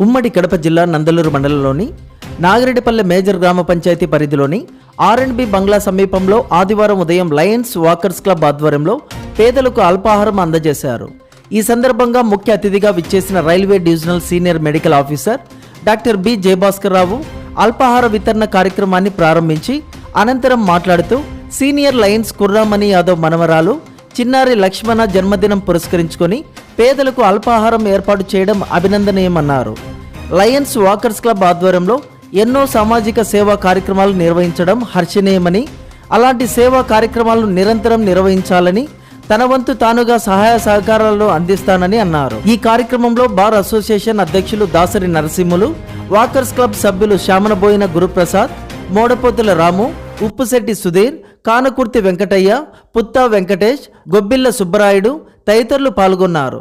ఉమ్మడి కడప జిల్లా నందలూరు మండలంలోని నాగిరెడ్డిపల్లె మేజర్ గ్రామ పంచాయతీ పరిధిలోని R&B బంగ్లా సమీపంలో ఆదివారం ఉదయం లయన్స్ వాకర్స్ క్లబ్ ఆధ్వర్యంలో పేదలకు అల్పాహారం అందజేశారు. ఈ సందర్భంగా ముఖ్య అతిథిగా విచ్చేసిన railway divisional senior medical officer doctor B Jayabhaskar Rao అల్పాహార వితరణ కార్యక్రమాన్ని ప్రారంభించి అనంతరం మాట్లాడుతూ సీనియర్ లయన్స్ కుర్రామణి యాదవ్ మనవరాలు చిన్నారి లక్ష్మణ జన్మదినం పురస్కరించుకొని పేదలకు అల్పాహారం ఏర్పాటు చేయడం అభినందనీయమన్నారు. లయన్స్ వాకర్స్ క్లబ్ ఆధ్వర్యంలో ఎన్నో సామాజిక సేవా కార్యక్రమాలు నిర్వహించడం హర్షణీయమని, అలాంటి సేవా కార్యక్రమాలను నిరంతరం నిర్వహించాలని, తన వంతు తానుగా సహాయ సహకారాలను అందిస్తానని అన్నారు. ఈ కార్యక్రమంలో బార్ అసోసియేషన్ అధ్యక్షులు దాసరి నరసింహులు, వాకర్స్ క్లబ్ సభ్యులు శామనబోయిన గురుప్రసాద్, మోడపోతుల రాము, ఉప్పుశెట్టి సుధీర్, కానకుర్తి వెంకటయ్య, పుత్తా వెంకటేష్, గొబ్బిళ్ళ సుబ్బరాయుడు తదితరులు పాల్గొన్నారు.